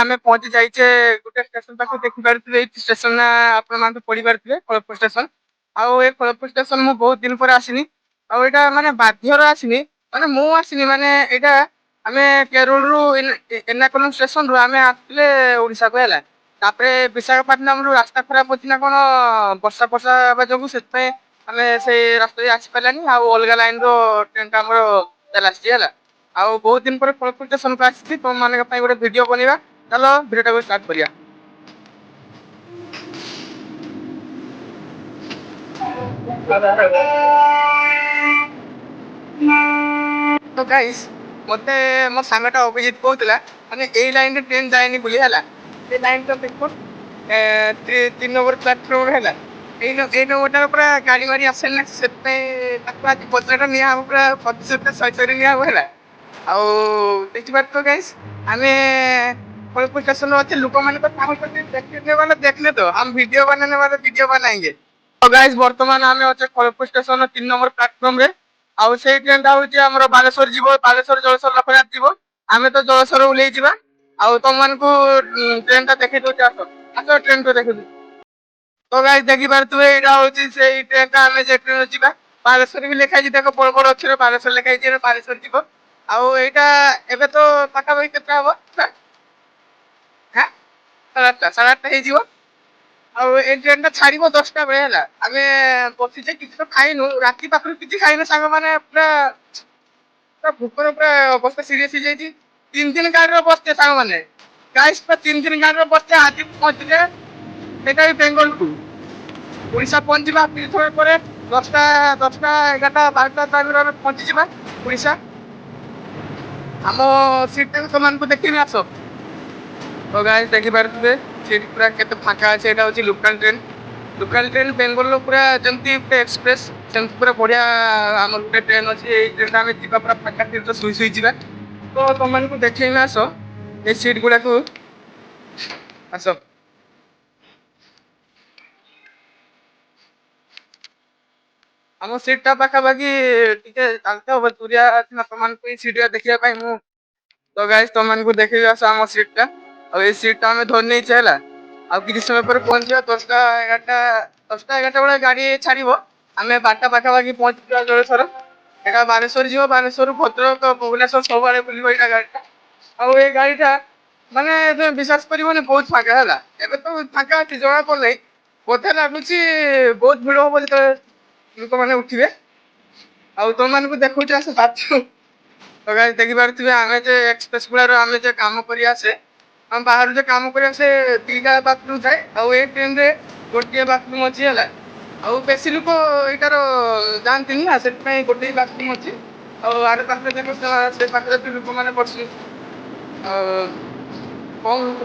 ଆମେ ପହଞ୍ଚି ଯାଇଛେ ଗୋଟେ ଷ୍ଟେସନ ପାଖକୁ ଦେଖିପାରୁଥିବେ ଏଇ ଷ୍ଟେସନ ନା ଆପଣ ମାନେ ପଢିପାରୁଥିବେ ଖଳପୁର ଷ୍ଟେସନ। ଆଉ ଏ ଖଳପୁର ଷ୍ଟେସନ ମୁଁ ବହୁତ ଦିନ ପରେ ଆସିନି। ଆଉ ଏଇଟା ମାନେ ବାଧ୍ୟର ଆସିନି, ମାନେ ମୁଁ ଆସିନି ମାନେ ଏଇଟା ଆମେ କେରଳରୁ ଏର୍ଣ୍ଣାକୁଲମ ଷ୍ଟେସନରୁ ଆମେ ଆସିଥିଲେ ଓଡିଶାକୁ ହେଲା। ତାପରେ ବିଶାଖାପାଟନମ ରୁ ରାସ୍ତା ଖରାପ ଅଛି ନା କଣ ବର୍ଷା ଫର୍ଷା ହେବା ଯୋଗୁ ସେଥିପାଇଁ ଆମେ ସେଇ ରାସ୍ତା ଦେଇ ଆସିପାରିଲାନି ଆଉ ଅଲଗା ଲାଇନ ର ଟ୍ରେନ ଟା ଆମର ଚାଲି ଆସିଛି ହେଲା। ଆଉ ବହୁତ ଦିନ ପରେ ଖଳପୁର ଷ୍ଟେସନକୁ ଆସିଛି ତମ ମାନଙ୍କ ପାଇଁ ଗୋଟେ ଭିଡିଓ ବନେଇବା। ଚାଲ ଭିଡିଓ ଟାକୁ ଷ୍ଟାର୍ଟ କରିବା। ତ ଗାଇସ୍ ମତେ ମୋ ସାଙ୍ଗଟା ଅଭିଜିତ କହୁଥିଲା ମାନେ ଏଇ ଲାଇନରେ ଟ୍ରେନ ଯାଏନି ବୋଲି ହେଲା। ସେ ଲାଇନ ତ ଦେଖ 3 ନମ୍ବର ପ୍ଲାଟଫର୍ମ ହେଲା। ଏଇ ନମ୍ବରଟା ପୁରା ଗାଡି ମାଡି ଆସେନି ନା ସେଥିପାଇଁ ତାକୁ ଆଜି ପଚରାଟା ନିଆ ହବ ପୁରା ପ୍ରତିଶତ 100 ନିଆ ହବ ହେଲା। ଆଉ ଦେଖିପାରୁଥିବ ଗାଇସ୍ ଆମେ खड़गपुर स्टेशन में अच्छे लोक मैंने तो देखने वाले देखने तो हम वीडियो बनाने वाले वीडियो बनाएंगे। तो गाइस वर्तमान आम अच्छे खड़गपुर स्टेशन 3 नंबर प्लाटफर्म रे आउ से ट्रेन टा होची हमर बालेश्वर जीव बालेश्वर जलसर लखरात जीव आमे तो जलसर उल्लै जीवा आउ तुम मानकू ट्रेन टा देखै दउची आस आस ट्रेन को देखै दउ। तो गाइस देखि पारथुबे एटा होची सेई ट्रेन टा हमें जे ट्रेन जीवा बालेश्वर भी लिखा देख बड़ बड़ अक्षर बालेश्वर लिखाई बालेश्वर जीव आउ एटा एबे तो पाखा पाखि केतना हबो हां 8:30 ହେଇଯିବ। ଆଉ ଏ ଟ୍ରେନ ଟା ଛାଡିବ 10ଟା ବେଳେ ହେଲା। ଆମେ ବସିଛେ କିଛି ତ ଖାଇନୁ ରାତି ପାଖରୁ କିଛି ଖାଇନୁ ସାଙ୍ଗମାନେ ପୁରା ଭୋକରେ ପୁରା ଅବସ୍ଥା ସିରିୟସ ହେଇଯାଇଛି। 3 ଦିନ ଗାଡିରେ ବସିଛେ ସାଙ୍ଗମାନେ ଗାଇସ୍ 3 ଦିନ ଗାଡିରେ ବସିଛେ ଆଜି ପହଞ୍ଚିଲେ ସେଇଟା ବି ବେଙ୍ଗଲକୁ ଓଡିଶା ପହଞ୍ଚିବା କିଛି ସମୟ ପରେ 10ଟା 11ଟା 12ଟା ଟାଇମରେ ଆମେ ପହଞ୍ଚିଯିବା ଓଡିଶା। ଆମ ସିଟ୍ ଟାକୁ ସେମାନଙ୍କୁ ଦେଖେଇବି ଆସ। तो गाइस देखि पारुथिबे सीट पूरा केते फांका আছে এটা হচ্ছে local train. Local train Bangalore पूरा जमती एक्सप्रेस सेमती पूरा बढ़िया आम गोटे ट्रेन अच्छी ट्रेन आम जा पूरा फाँका सीट शुई शुई जा तो तुम मानक देखें आस ये सीट गुड़ा को आस आम सीटा पाखापाखि टे चलते हम दूरिया तुम सीट देखा मु तो गाइस तुम मानक देखे आस आम सीटा और सीट टा आम धरी नहीं है आ कि समय पर पहुंचा 10टा 11टा 10टा 11टा बेले गाड़ी छाड़ आम 12टा पाखापाखि पहुंचा जलेश्वर एटा बालेश्वर जीव बालेश्वर भद्रक भुवनेश्वर सब आड़े बुल गाड़ीटा आउ ये गाड़ीटा माने तुम विश्वास कर बहुत फाँका है एवं तो फाँका अच्छी जना पड़े बोधे लगुच बहुत भिड़ हम जो लोक मैंने उठे आउ तुम मानक देखा आस तो गाइस देखि पारुथिबे आमे जे एक्सप्रेस गुड़ार आमे जे काम करी आसे हम बाहर जो काम करिया से 2टा बाथरूम थाए आउ ए ट्रेन रे गोटे बाथरूम अच्छी है आउ बेसी लोक यार जानती ना से गोटे बाथरूम अच्छी आरे पाखे देख से पाखे लोक मैंने पड़े कौन लोग